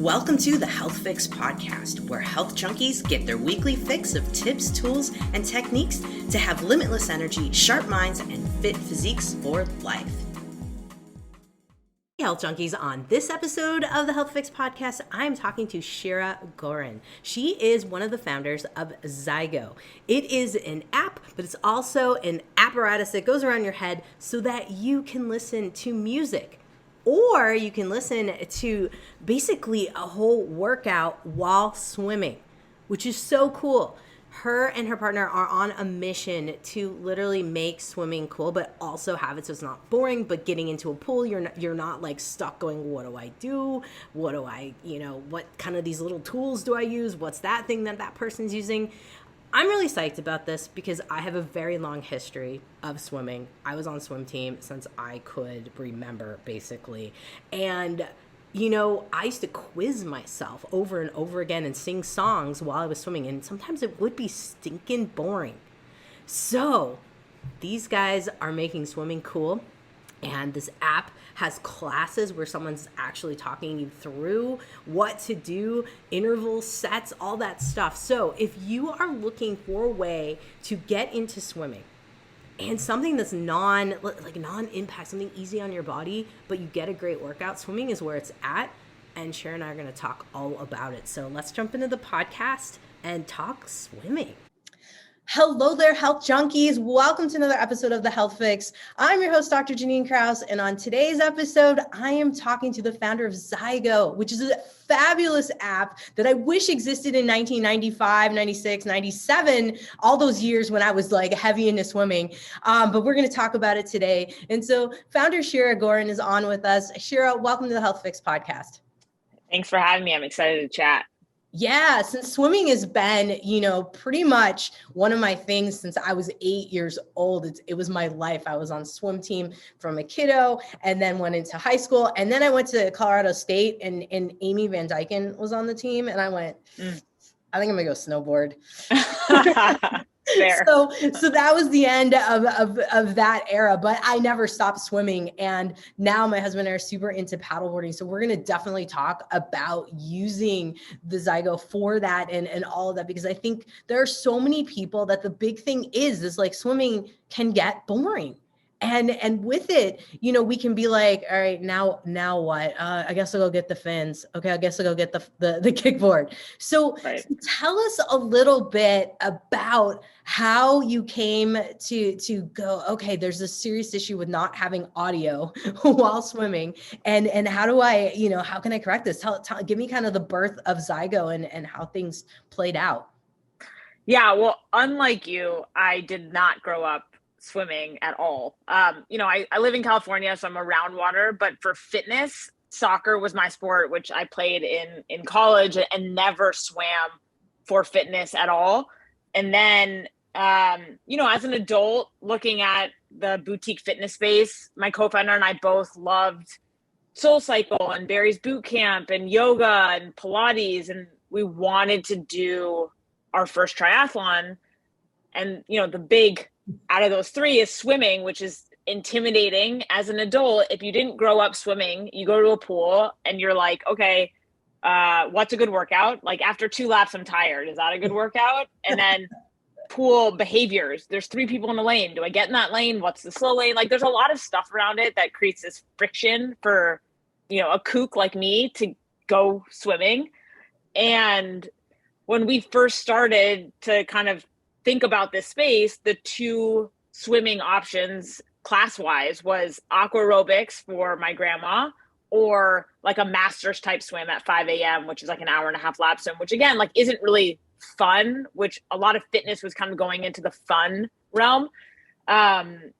Welcome to the Health Fix podcast, where health junkies get their weekly fix of tips, tools, and techniques to have limitless energy, sharp minds, and fit physiques for life. Hey, health junkies, on this episode of the Health Fix podcast, I'm talking to Shira Gorin. She is one of the founders of Zygo. It is an app, but it's also an apparatus that goes around your head so that you can listen to music. Or you can listen to basically a whole workout while swimming, which is so cool. Her and her partner are on a mission to literally make swimming cool, but also have it so it's not boring. But getting into a pool, you're not like stuck going, what do I do? What do I, what kind of these little tools do I use? What's that thing that person's using? I'm really psyched about this because I have a very long history of swimming. I was on swim team since I could remember, basically. And, I used to quiz myself over and over again and sing songs while I was swimming. And sometimes it would be stinking boring. So these guys are making swimming cool. And this app has classes where someone's actually talking you through what to do, interval sets, all that stuff. So if you are looking for a way to get into swimming and something that's non-impact, something easy on your body, but you get a great workout, swimming is where it's at. And Sharon and I are going to talk all about it. So let's jump into the podcast and talk swimming. Hello there, health junkies. Welcome to another episode of The Health Fix. I'm your host, Dr. Janine Krause, and on today's episode, I am talking to the founder of Zygo, which is a fabulous app that I wish existed in 1995, 96, 97, all those years when I was like heavy into swimming. But we're going to talk about it today. And so founder Shira Gorin is on with us. Shira, welcome to the Health Fix podcast. Thanks for having me. I'm excited to chat. Yeah, since swimming has been, pretty much one of my things since I was 8 years old. It was my life. I was on swim team from a kiddo and then went into high school. And then I went to Colorado State and Amy Van Dyken was on the team. And I went, I think I'm going to go snowboard. Fair. So that was the end of that era, but I never stopped swimming. And now my husband and I are super into paddleboarding. So we're going to definitely talk about using the Zygo for that and all of that, because I think there are so many people that the big thing is like swimming can get boring. And with it, we can be like, all right, now what? I guess I'll go get the fins. Okay, I guess I'll go get the kickboard. So Tell us a little bit about how you came to go, okay, there's a serious issue with not having audio while swimming. And how do I, how can I correct this? Give me kind of the birth of Zygo and how things played out. Yeah, well, unlike you, I did not grow up swimming at all. I live in California, so I'm around water, but for fitness, soccer was my sport, which I played in college and never swam for fitness at all. And then, as an adult looking at the boutique fitness space, my co-founder and I both loved SoulCycle and Barry's Boot Camp and yoga and Pilates. And we wanted to do our first triathlon. And, the big out of those three is swimming, which is intimidating as an adult. If you didn't grow up swimming, you go to a pool and you're like, okay, what's a good workout? Like after 2 laps, I'm tired. Is that a good workout? And then pool behaviors. There's 3 people in a lane. Do I get in that lane? What's the slow lane? Like there's a lot of stuff around it that creates this friction for, a kook like me to go swimming. And when we first started to kind of think about this space, the 2 swimming options class-wise was aqua aerobics for my grandma or like a master's type swim at 5 a.m., which is like an hour and a half lap swim, which again, like isn't really fun, which a lot of fitness was kind of going into the fun realm. And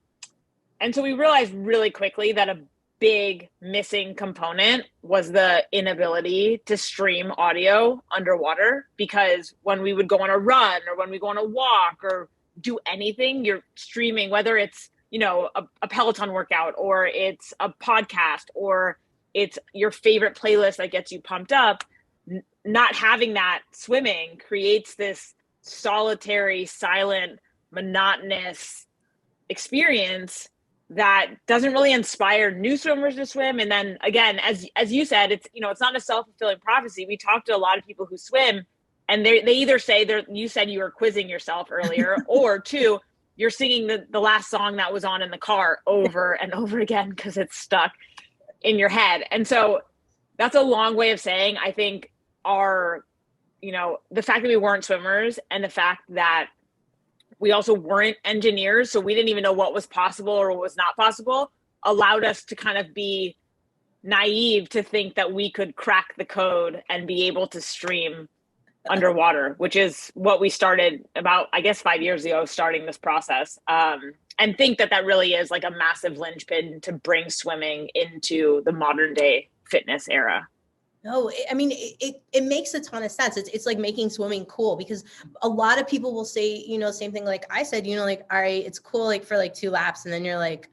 so we realized really quickly that a big missing component was the inability to stream audio underwater, because when we would go on a run or when we go on a walk or do anything, you're streaming, whether it's, a Peloton workout or it's a podcast or it's your favorite playlist that gets you pumped up. Not having that swimming creates this solitary, silent, monotonous experience that doesn't really inspire new swimmers to swim. And then again, as you said, it's, you know, it's not a self-fulfilling prophecy. We talked to a lot of people who swim, and they either say they're, you said you were quizzing yourself earlier, or two, you're singing the last song that was on in the car over and over again because it's stuck in your head. And so that's a long way of saying, I think our, you know, the fact that we weren't swimmers and the fact that we also weren't engineers, so we didn't even know what was possible or what was not possible, allowed us to kind of be naive to think that we could crack the code and be able to stream underwater, which is what we started about, I guess, 5 years ago, starting this process. And think that that really is like a massive linchpin to bring swimming into the modern day fitness era. No, I mean, it makes a ton of sense. It's like making swimming cool, because a lot of people will say, you know, same thing like I said, you know, like, all right, it's cool like for like 2 laps. And then you're like,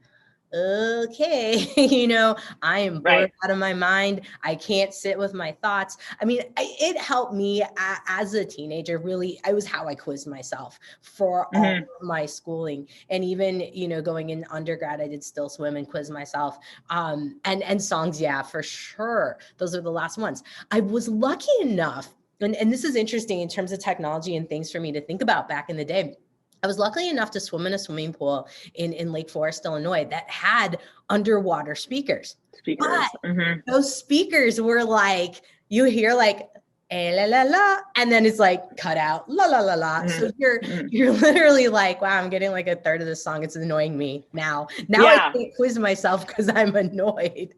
okay, you know, I am bored out of my mind. I can't sit with my thoughts. I mean, it helped me as a teenager. Really, it was how I quizzed myself for all of my schooling. And even, you know, going in undergrad, I did still swim and quiz myself. And songs, yeah, for sure. Those are the last ones. I was lucky enough, and this is interesting in terms of technology and things for me to think about back in the day. I was lucky enough to swim in a swimming pool in Lake Forest, Illinois, that had underwater speakers. But those speakers were like, you hear like, eh, la, la, la, and then it's like cut out, la, la, la, la. So you're literally like, wow, I'm getting like a third of the song. It's annoying me now. I can't quiz myself because I'm annoyed.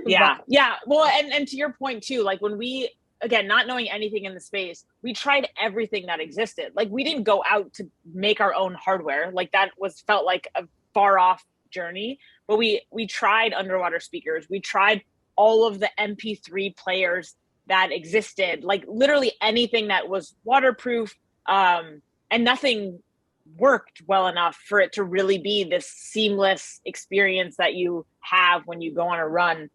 Yeah. Yeah. Well, and to your point too, like when we, again, not knowing anything in the space, we tried everything that existed. Like we didn't go out to make our own hardware. Like that felt like a far off journey, but we tried underwater speakers. We tried all of the MP3 players that existed, like literally anything that was waterproof, and nothing worked well enough for it to really be this seamless experience that you have when you go on a run,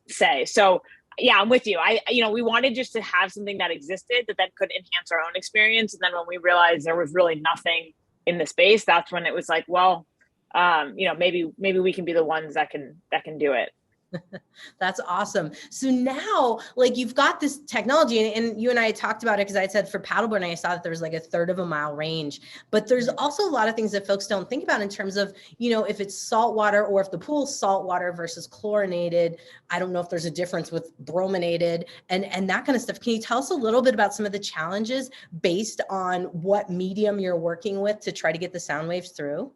say. So yeah, I'm with you. You know, we wanted just to have something that existed that then could enhance our own experience. And then when we realized there was really nothing in the space, that's when it was like, well, you know, maybe we can be the ones that can do it. That's awesome. So now, like, you've got this technology, and you and I had talked about it because I said for paddleboarding, I saw that there was like a third of a mile range, but there's also a lot of things that folks don't think about in terms of, you know, if it's salt water or if the pool's salt water versus chlorinated. I don't know if there's a difference with brominated and that kind of stuff. Can you tell us a little bit about some of the challenges based on what medium you're working with to try to get the sound waves through?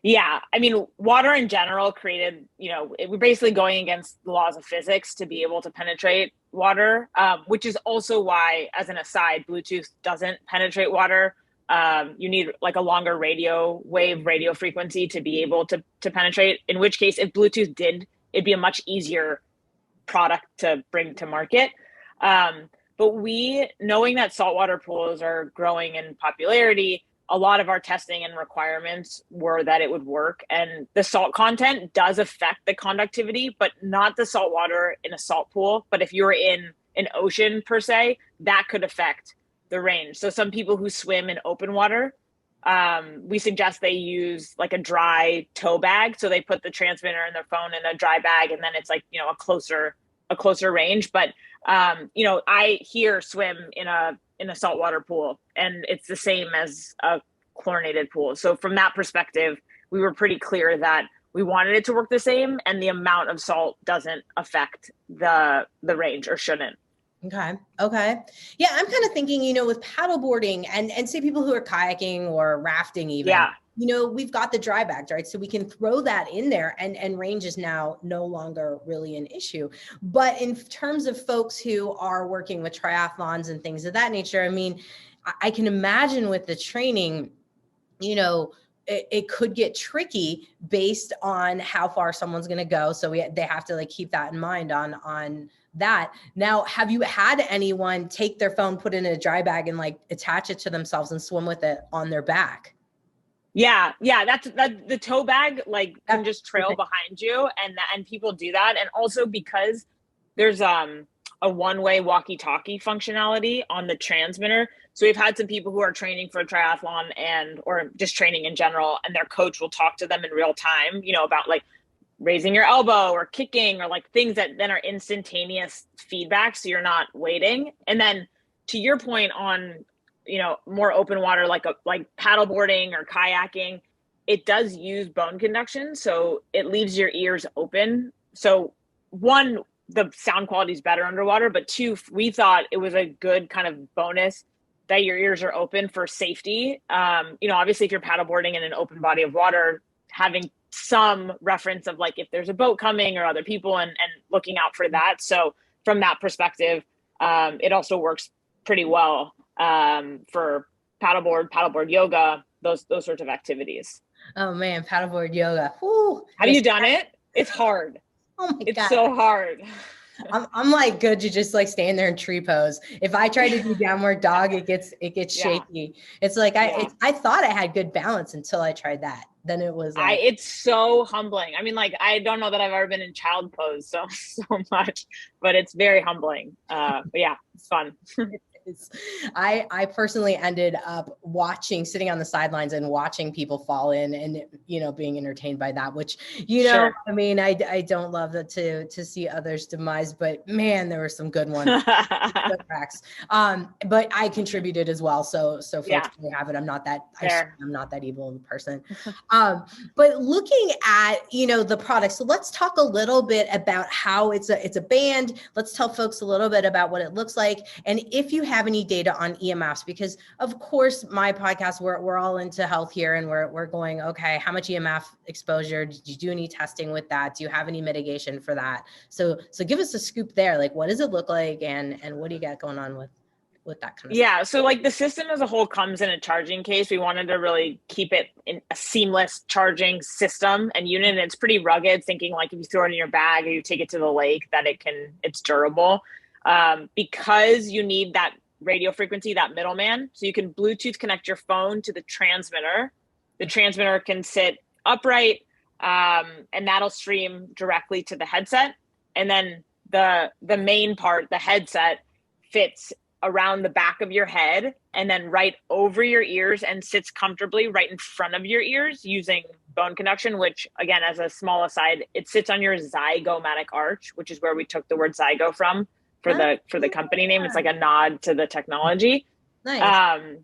Yeah, I mean, water in general created, you know, we're basically going against the laws of physics to be able to penetrate water, which is also why, as an aside, Bluetooth doesn't penetrate water. You need like a longer radio frequency to be able to penetrate, in which case, if Bluetooth did, it'd be a much easier product to bring to market. But knowing that saltwater pools are growing in popularity, a lot of our testing and requirements were that it would work. And the salt content does affect the conductivity, but not the salt water in a salt pool. But if you're in an ocean per se, that could affect the range. So some people who swim in open water, we suggest they use like a dry tow bag. So they put the transmitter and their phone in a dry bag, and then it's like, you know, a closer range. But, you know, I here swim in a saltwater pool, and it's the same as a chlorinated pool. So from that perspective, we were pretty clear that we wanted it to work the same, and the amount of salt doesn't affect the range, or shouldn't. Okay. Yeah, I'm kind of thinking, you know, with paddleboarding and say people who are kayaking or rafting even. Yeah. You know, we've got the dry bags, right? So we can throw that in there, and range is now no longer really an issue. But in terms of folks who are working with triathlons and things of that nature, I mean, I can imagine with the training, you know, it could get tricky based on how far someone's going to go. So they have to like keep that in mind on that. Now, have you had anyone take their phone, put it in a dry bag, and like attach it to themselves and swim with it on their back? Yeah. That's the tow bag, like, can just trail behind you, and people do that. And also because there's a one-way walkie-talkie functionality on the transmitter. So we've had some people who are training for a triathlon or just training in general, and their coach will talk to them in real time, about like raising your elbow or kicking or like things that then are instantaneous feedback. So you're not waiting. And then to your point on, more open water, like paddleboarding or kayaking, it does use bone conduction. So it leaves your ears open. So one, the sound quality is better underwater, but two, we thought it was a good kind of bonus that your ears are open for safety. Obviously if you're paddleboarding in an open body of water, having some reference of like if there's a boat coming or other people and looking out for that. So from that perspective, it also works pretty well for paddleboard yoga, those sorts of activities. Oh man, paddleboard yoga. Woo. Have you done it? It's hard. Oh my God. It's so hard. I'm like good to just like stand there in tree pose. If I try to do downward dog, it gets shaky. It's like I thought I had good balance until I tried that. Then it was like, it's so humbling. I mean, like I don't know that I've ever been in child pose so much, but it's very humbling. But yeah, it's fun. I personally ended up sitting on the sidelines and watching people fall in and, being entertained by that, which, Sure. I mean, I don't love that to see others' demise, but man, there were some good ones. But I contributed as well. So folks may have it. I'm not that, I'm not that evil of a person. But looking at, the product, so let's talk a little bit about how it's a band. Let's tell folks a little bit about what it looks like. And if you have any data on EMFs, because of course my podcast, we're all into health here and we're going, okay, how much EMF exposure? Did you do any testing with that? Do you have any mitigation for that? So give us a scoop there. Like, what does it look like and what do you got going on with that kind of stuff? So like the system as a whole comes in a charging case. We wanted to really keep it in a seamless charging system and unit. And it's pretty rugged, thinking like if you throw it in your bag or you take it to the lake, that it's durable. Because you need that radio frequency, that middleman. So you can Bluetooth connect your phone to the transmitter. The transmitter can sit upright, and that'll stream directly to the headset. And then the main part, the headset, fits around the back of your head and then right over your ears and sits comfortably right in front of your ears using bone conduction, which again, as a small aside, it sits on your zygomatic arch, which is where we took the word Zygo from. For the company name. It's like a nod to the technology. Nice.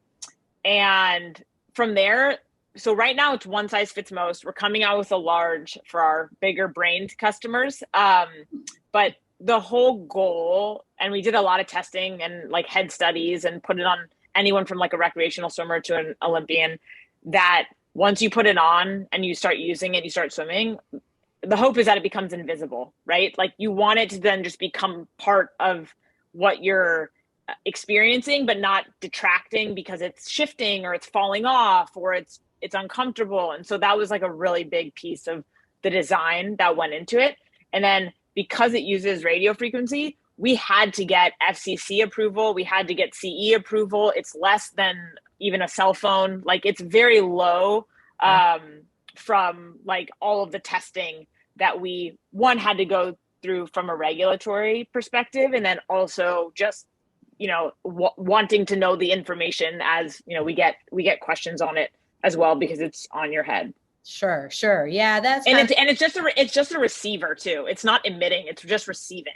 And from there, so right now it's one size fits most. We're coming out with a large for our bigger brained customers. But the whole goal, and we did a lot of testing and like head studies and put it on anyone from like a recreational swimmer to an Olympian, that once you put it on and you start using it, you start swimming, the hope is that it becomes invisible, right? Like you want it to then just become part of what you're experiencing, but not detracting because it's shifting or it's falling off or it's uncomfortable. And so that was like a really big piece of the design that went into it. And then because it uses radio frequency, we had to get FCC approval. We had to get CE approval. It's less than even a cell phone. Like it's very low from like all of the testing that we had to go through from a regulatory perspective. And then also just, wanting to know the information as, we get questions on it as well, because it's on your head. Sure. Yeah. It's just a receiver too. It's not emitting, it's just receiving.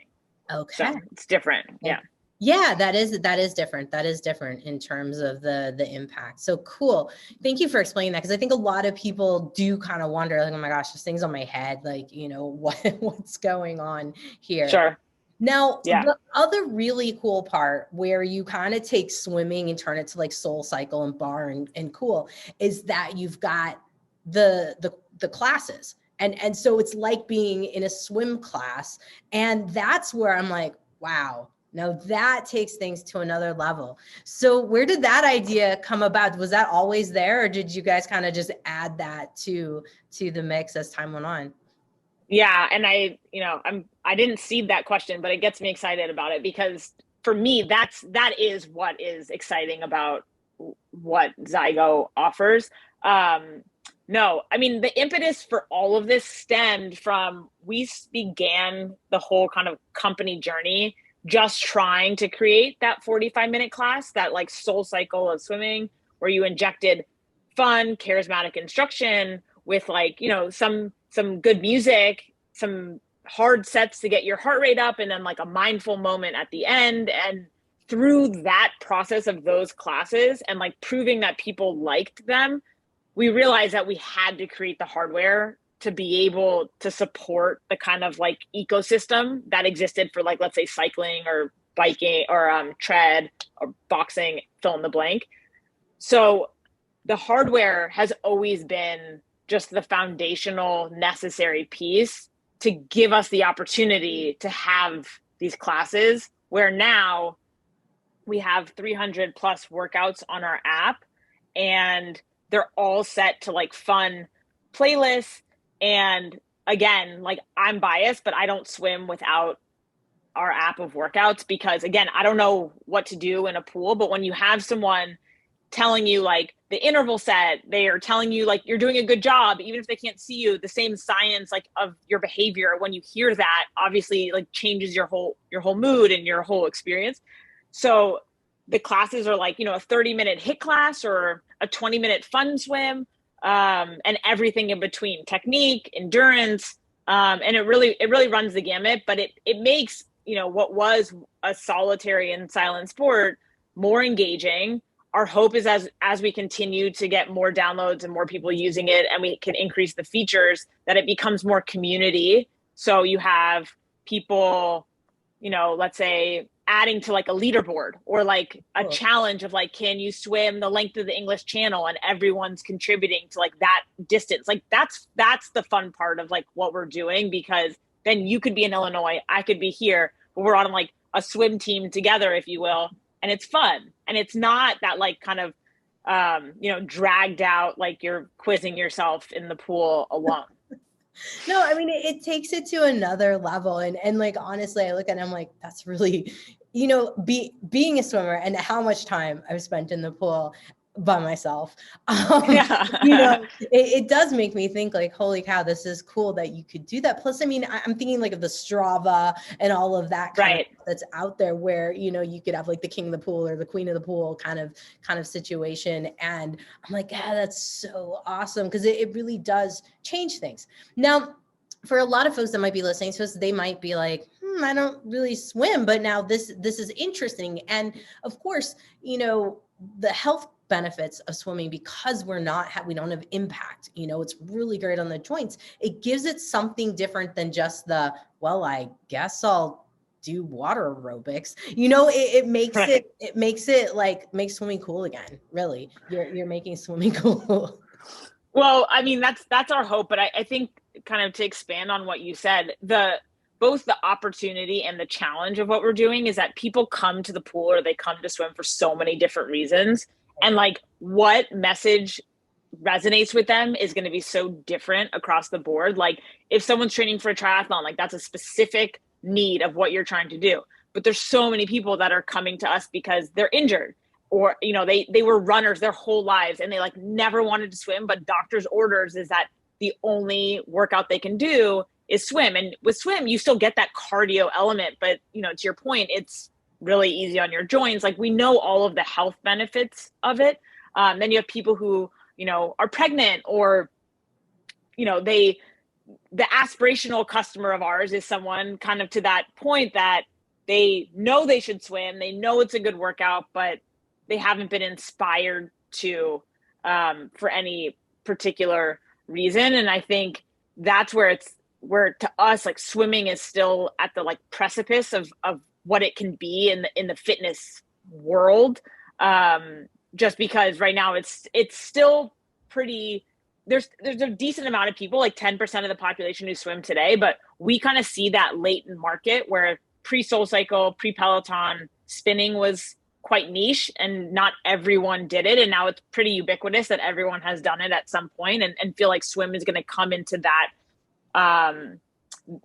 Okay. So it's different. Yeah. Yeah, that is different. That is different in terms of the impact. So cool. Thank you for explaining that. Cause I think a lot of people do kind of wonder like, oh my gosh, this thing's on my head. Like, what's going on here? Sure. Now, the other really cool part where you kind of take swimming and turn it to like Soul Cycle and bar and cool is that you've got the classes. And so it's like being in a swim class. And that's where I'm like, wow. Now that takes things to another level. So where did that idea come about? Was that always there, or did you guys kind of just add that to the mix as time went on? Yeah. And I didn't seed that question, but it gets me excited about it because for me, that is what is exciting about what Zygo offers. No, I mean, the impetus for all of this stemmed from, we began the whole kind of company journey just trying to create that 45-minute class, that like soul cycle of swimming where you injected fun, charismatic instruction with like, some good music, some hard sets to get your heart rate up, and then like a mindful moment at the end. And through that process of those classes and like proving that people liked them, we realized that we had to create the hardware to be able to support the kind of like ecosystem that existed for like, let's say cycling or biking or tread or boxing, fill in the blank. So the hardware has always been just the foundational necessary piece to give us the opportunity to have these classes where now we have 300 plus workouts on our app, and they're all set to like fun playlists. And again, like I'm biased, but I don't swim without our app of workouts because again, I don't know what to do in a pool, but when you have someone telling you like the interval set, they are telling you like you're doing a good job, even if they can't see you, the same science like of your behavior, when you hear that, obviously like changes your whole mood and your whole experience. So the classes are like, a 30-minute HIIT class or a 20-minute fun swim, and everything in between, technique, endurance. And it really runs the gamut, but it makes, what was a solitary and silent sport more engaging. Our hope is as we continue to get more downloads and more people using it, and we can increase the features, that it becomes more community. So you have people, let's say adding to like a leaderboard or like a challenge of like, can you swim the length of the English Channel, and everyone's contributing to like that distance. Like that's the fun part of like what we're doing, because then you could be in Illinois, I could be here, but we're on like a swim team together, if you will. And it's fun. And it's not that like kind of, dragged out, like you're quizzing yourself in the pool alone. No, I mean, it takes it to another level. And like, honestly, I look at it, I'm like, that's really, being a swimmer and how much time I've spent in the pool by myself. It does make me think like, holy cow, this is cool that you could do that. Plus, I mean, I'm thinking like of the Strava and all of that kind of that's out there where, you could have like the king of the pool or the queen of the pool kind of situation. And I'm like, yeah, that's so awesome. Cause it really does change things. Now, for a lot of folks that might be listening to us, they might be like, I don't really swim, but now this is interesting. And of course, the health benefits of swimming, because we don't have impact, it's really great on the joints. It gives it something different than just I guess I'll do water aerobics. It makes swimming cool again. Really, you're making swimming cool. Well, I mean, that's our hope, but I think kind of to expand on what you said, both the opportunity and the challenge of what we're doing is that people come to the pool or they come to swim for so many different reasons. And like what message resonates with them is going to be so different across the board. Like if someone's training for a triathlon, like that's a specific need of what you're trying to do. But there's so many people that are coming to us because they're injured, or, they were runners their whole lives and they like never wanted to swim, but doctor's orders is that the only workout they can do is swim. And with swim, you still get that cardio element, but to your point, it's really easy on your joints. Like we know all of the health benefits of it. Then you have people who, are pregnant, or, the aspirational customer of ours is someone kind of to that point that they know they should swim. They know it's a good workout, but they haven't been inspired to, for any particular reason. And I think that's where to us, like swimming is still at the like precipice of what it can be in the fitness world. Just because right now it's still pretty, there's a decent amount of people, like 10% of the population who swim today, but we kind of see that latent market where pre-SoulCycle, pre-Peloton, spinning was quite niche and not everyone did it. And now it's pretty ubiquitous that everyone has done it at some point, and feel like swim is going to come into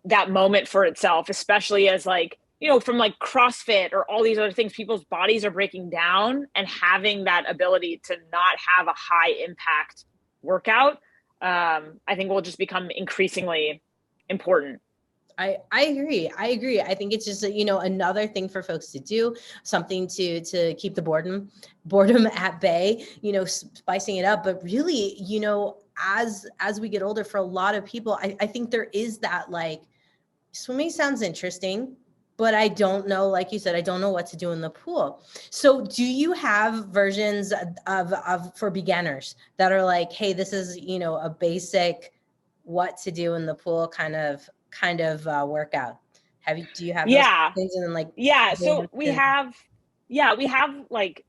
that moment for itself, especially as like, from like CrossFit or all these other things, people's bodies are breaking down, and having that ability to not have a high impact workout, I think will just become increasingly important. I agree. I agree. I think it's just, another thing for folks to do, something to keep the boredom at bay, spicing it up. But really, as we get older, for a lot of people, I think there is that, like, swimming sounds interesting, but I don't know, like you said, I don't know what to do in the pool. So do you have versions of for beginners that are like, hey, this is, a basic what to do in the pool kind of workout? Do you have those Yeah. things? And then, like, Yeah. So we have like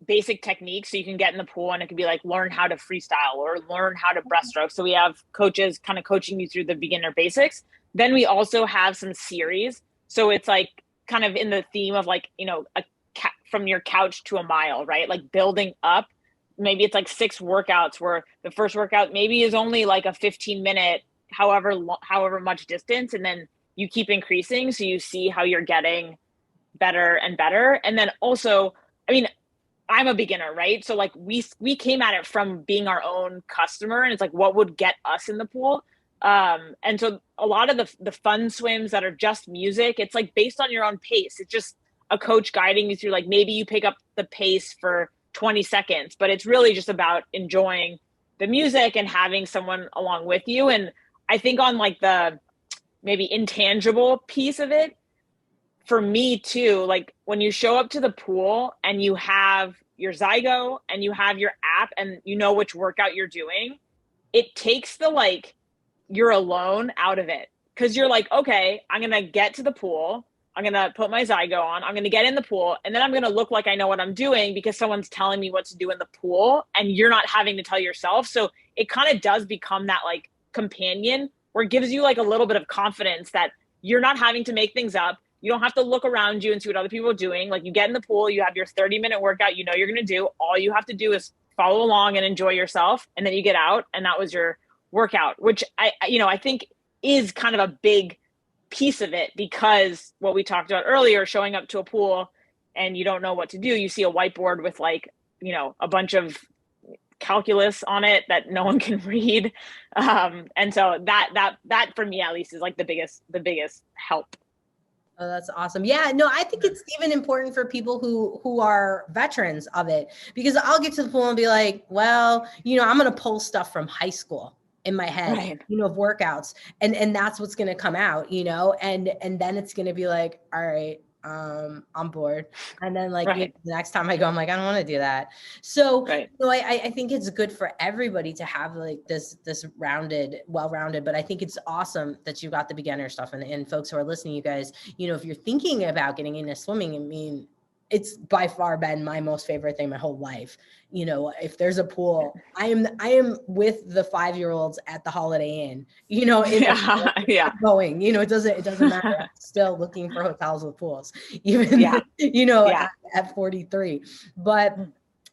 basic techniques. So you can get in the pool and it can be like learn how to freestyle or learn how to breaststroke. So we have coaches kind of coaching you through the beginner basics. Then we also have some series. So it's like kind of in the theme of like, from your couch to a mile, right? Like building up. Maybe it's like 6 workouts where the first workout maybe is only like a 15-minute, however much distance. And then you keep increasing. So you see how you're getting better and better. And then also, I mean, I'm a beginner, right? So like we came at it from being our own customer, and it's like what would get us in the pool. And so a lot of the fun swims that are just music, it's like based on your own pace. It's just a coach guiding you through, like maybe you pick up the pace for 20 seconds, but it's really just about enjoying the music and having someone along with you. And I think on like the maybe intangible piece of it, for me too, like when you show up to the pool and you have your Zygo and you have your app and you know which workout you're doing, it takes the like you're alone out of it. Cause you're like, okay, I'm gonna get to the pool, I'm gonna put my Zygo on, I'm gonna get in the pool, and then I'm gonna look like I know what I'm doing because someone's telling me what to do in the pool and you're not having to tell yourself. So it kind of does become that like companion where it gives you like a little bit of confidence that you're not having to make things up. You don't have to look around you and see what other people are doing. Like you get in the pool, you have your 30-minute workout, you know you're going to do. All you have to do is follow along and enjoy yourself. And then you get out and that was your workout, which I think is kind of a big piece of it, because what we talked about earlier, showing up to a pool and you don't know what to do. You see a whiteboard with like, a bunch of calculus on it that no one can read. And so that for me at least is like the biggest help. Oh, that's awesome. Yeah, no, I think it's even important for people who are veterans of it, because I'll get to the pool and be like, well, I'm going to pull stuff from high school in my head, Right. Of workouts, and that's what's going to come out, and then it's going to be like, all right, I'm bored. And then like Right. the next time I go, I'm like, I don't want to do that. So, Right. I think it's good for everybody to have like this well-rounded, but I think it's awesome that you got the beginner stuff, and folks who are listening, you guys, if you're thinking about getting into swimming, I mean, it's by far been my most favorite thing my whole life. If there's a pool, I am with the 5-year-olds at the Holiday Inn, Yeah. going, it doesn't matter. I'm still looking for hotels with pools, even, Yeah. Yeah. at 43. But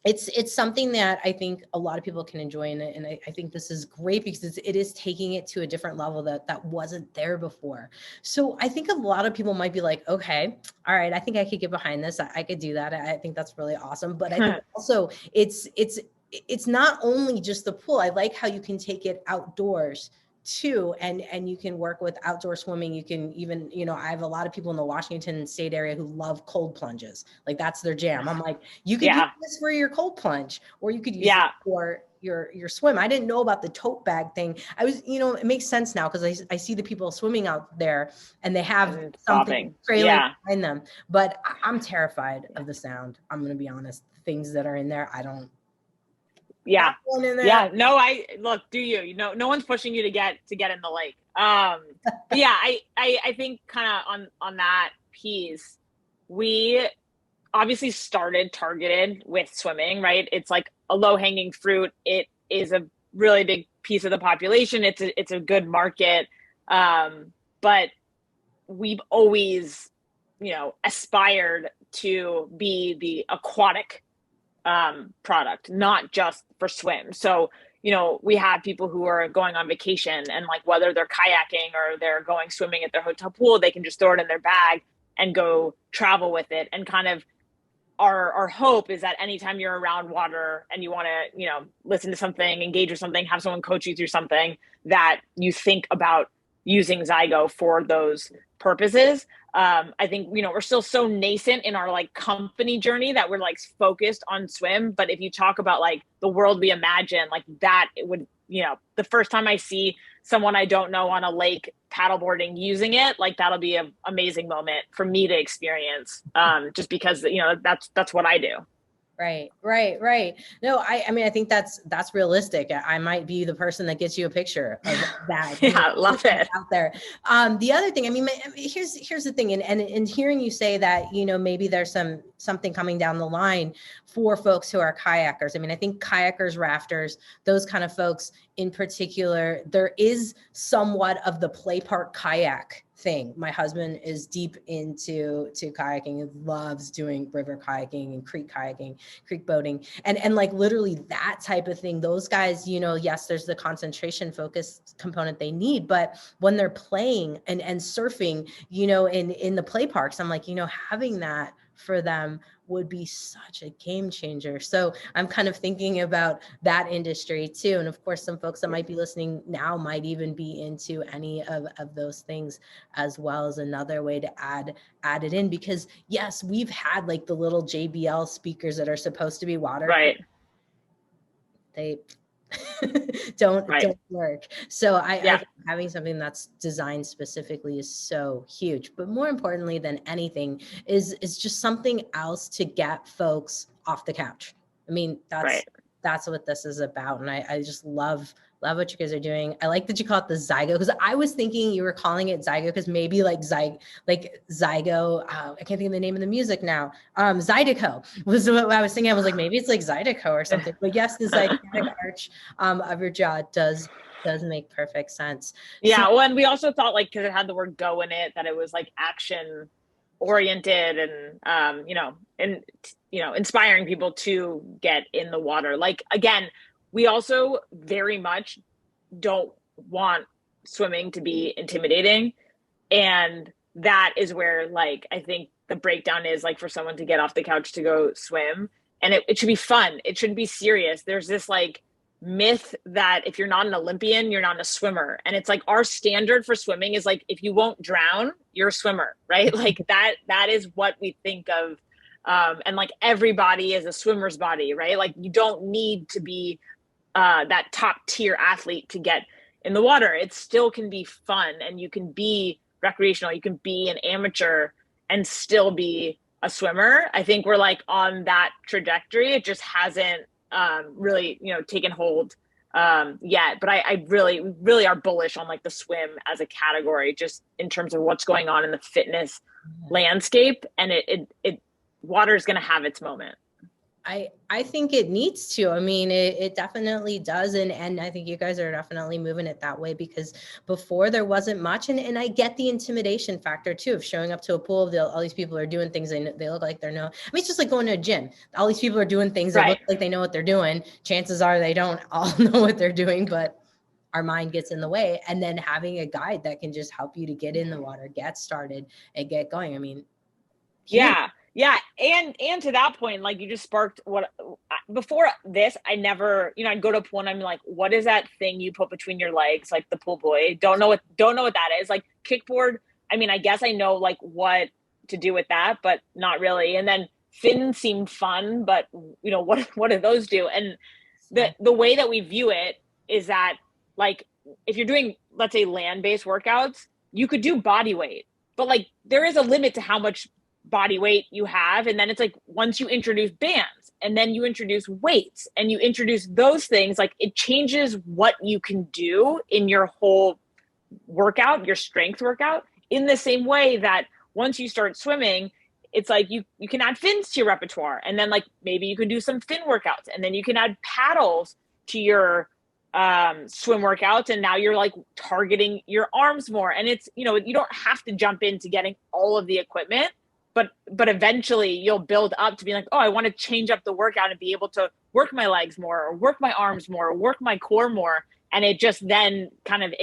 it's something that I think a lot of people can enjoy. And I think this is great because it is taking it to a different level that wasn't there before. So I think a lot of people might be like, okay, all right, I think I could get behind this. I could do that. I think that's really awesome. But I think also it's not only just the pool. I like how you can take it outdoors too, and you can work with outdoor swimming. You can even, I have a lot of people in the Washington state area who love cold plunges. Like that's their jam. I'm like, you could use this for your cold plunge, or you could use it for your swim. I didn't know about the tote bag thing. I was, it makes sense now because I see the people swimming out there and they have something trailing behind them. But I'm terrified of the sound. I'm going to be honest. The things that are in there, I don't. Yeah. No, do you no one's pushing you to get in the lake. But yeah, I think kind of on that piece, we obviously started targeted with swimming, right? It's like a low hanging fruit. It is a really big piece of the population. It's a good market. But we've always, aspired to be the aquatic product, not just for swim. So, we have people who are going on vacation and like whether they're kayaking or they're going swimming at their hotel pool, they can just throw it in their bag and go travel with it. And kind of our hope is that anytime you're around water and you want to, listen to something, engage with something, have someone coach you through something, that you think about using Zygo for those purposes. I think, we're still so nascent in our like company journey that we're like focused on swim. But if you talk about like the world we imagine, like that, it would, the first time I see someone I don't know on a lake paddleboarding using it, like that'll be an amazing moment for me to experience. Just because, that's what I do. Right, right, right. No, I mean, I think that's realistic. I might be the person that gets you a picture of that. Yeah, love it. Out there. The other thing, I mean, here's the thing, and hearing you say that, maybe there's something coming down the line for folks who are kayakers. I mean, I think kayakers, rafters, those kind of folks in particular, there is somewhat of the play park kayak thing. My husband is deep into kayaking. He loves doing river kayaking and creek boating, and like literally that type of thing. Those guys, yes, there's the concentration focus component they need, but when they're playing and surfing, in the play parks, I'm like, having that for them would be such a game changer. So I'm kind of thinking about that industry too. And of course, some folks that might be listening now might even be into any of those things as well, as another way to add it in. Because yes, we've had like the little JBL speakers that are supposed to be waterproof. Right. They don't work. So I think having something that's designed specifically is so huge. But more importantly than anything is just something else to get folks off the couch. I mean, that's what this is about. And I just love what you guys are doing. I like that you call it the Zygo, because I was thinking you were calling it Zygo because maybe like Zygo, I can't think of the name of the music now. Zydeco was what I was thinking. I was like, maybe it's like Zydeco or something. But yes, the zygomatic arch of your jaw does make perfect sense. Yeah. So, well, and we also thought like, because it had the word go in it, that it was like action oriented and, inspiring people to get in the water. Like, again, we also very much don't want swimming to be intimidating. And that is where, like, I think the breakdown is like for someone to get off the couch to go swim. And it should be fun. It shouldn't be serious. There's this like myth that if you're not an Olympian, you're not a swimmer. And it's like our standard for swimming is like, if you won't drown, you're a swimmer, right? Like that is what we think of. And like everybody is a swimmer's body, right? Like you don't need to be that top tier athlete to get in the water. It still can be fun, and you can be recreational. You can be an amateur and still be a swimmer. I think we're like on that trajectory. It just hasn't really, taken hold yet. But I really are bullish on like the swim as a category, just in terms of what's going on in the fitness landscape. And it water is going to have its moment. I think it needs to. I mean, it definitely does. And I think you guys are definitely moving it that way, because before there wasn't much. And I get the intimidation factor too, of showing up to a pool. All these people are doing things. They look like they're I mean, it's just like going to a gym. All these people are doing things that look like they know what they're doing. Chances are they don't all know what they're doing, but our mind gets in the way. And then having a guide that can just help you to get in the water, get started and get going. I mean, yeah. And to that point, like you just sparked what before this, I never, I'd go to a pool and I'm like, what is that thing you put between your legs? Like the pool boy, don't know what that is. Like kickboard. I mean, I guess I know like what to do with that, but not really. And then fins seemed fun, but what do those do? And the way that we view it is that like, if you're doing, let's say, land-based workouts, you could do body weight, but like there is a limit to how much body weight you have. And then it's like, once you introduce bands and then you introduce weights and you introduce those things, like it changes what you can do in your whole workout, your strength workout, in the same way that once you start swimming, it's like you can add fins to your repertoire. And then like maybe you can do some fin workouts, and then you can add paddles to your swim workouts. And now you're like targeting your arms more. And it's, you don't have to jump into getting all of the equipment. But eventually you'll build up to be like, oh, I want to change up the workout and be able to work my legs more, or work my arms more, or work my core more. And it just then kind of,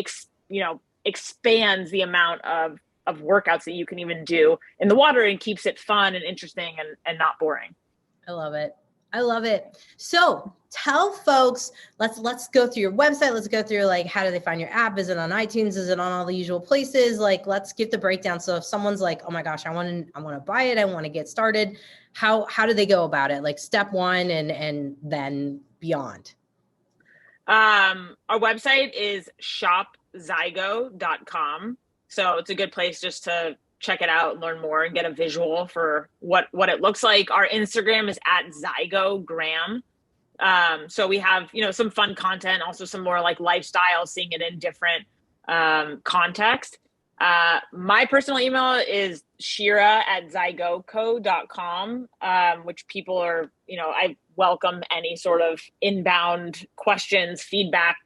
expands the amount of workouts that you can even do in the water, and keeps it fun and interesting and not boring. I love it. I love it. So tell folks, let's go through your website. Let's go through like, how do they find your app? Is it on iTunes? Is it on all the usual places? Like, let's give the breakdown. So if someone's like, oh my gosh, I want to buy it. I want to get started. How do they go about it? Like step one and then beyond. Our website is shopzygo.com. So it's a good place just to check it out, learn more, and get a visual for what it looks like. Our Instagram is at @zygogram. So we have, some fun content, also some more like lifestyle, seeing it in different context. My personal email is shira@zygoco.com, which people are, I welcome any sort of inbound questions, feedback,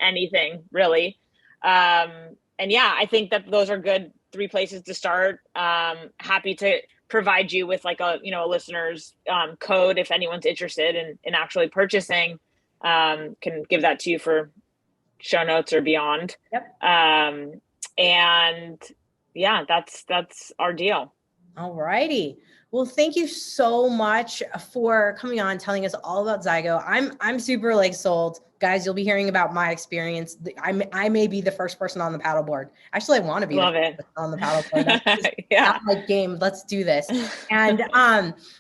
anything really. And yeah, I think that those are good 3 places to start. Happy to provide you with like a listener's code if anyone's interested in actually purchasing. Can give that to you for show notes or beyond. Yep. And yeah, that's our deal. All righty. Well, thank you so much for coming on, telling us all about Zygo. I'm super like sold. Guys, you'll be hearing about my experience. I may be the first person on the paddleboard. Actually, I want to be on the paddleboard. Yeah. Like game. Let's do this. And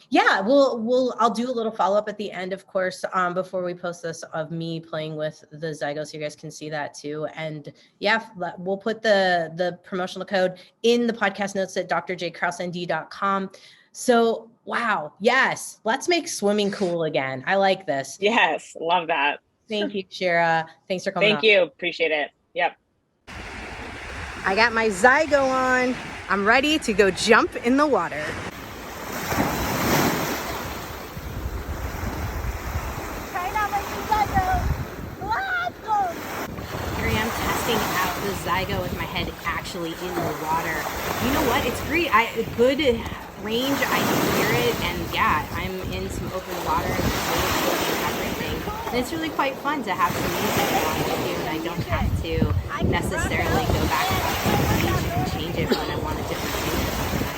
yeah, I'll do a little follow-up at the end, of course, before we post this, of me playing with the Zygo, so you guys can see that too. And yeah, we'll put the promotional code in the podcast notes at drjkrausnd.com. So, wow. Yes. Let's make swimming cool again. I like this. Yes. Love that. Thank you, Shira. Thanks for coming on. Thank you. Appreciate it. Yep. I got my Zygo on. I'm ready to go jump in the water. Try out my new Zygo. Let's go. Here I am testing out the Zygo with my head actually in the water. You know what? It's great. Good range. I can hear it, and yeah, I'm in some open water and everything. And it's really quite fun to have some music on too, and I don't have to necessarily go back and change it when I want a different thing. I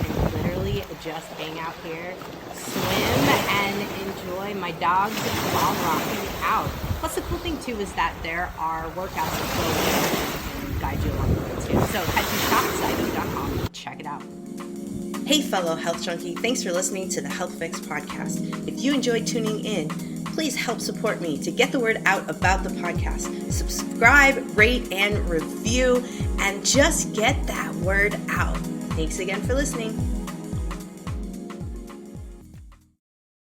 can literally just hang out here, swim, and enjoy my dogs while rocking out. Plus, the cool thing too is that there are workouts that can guide you along the way too. So head to shopzygo.com, check it out. Hey fellow health junkie, thanks for listening to the Health Fix podcast. If you enjoyed tuning in, please help support me to get the word out about the podcast. Subscribe, rate, and review, and just get that word out. Thanks again for listening.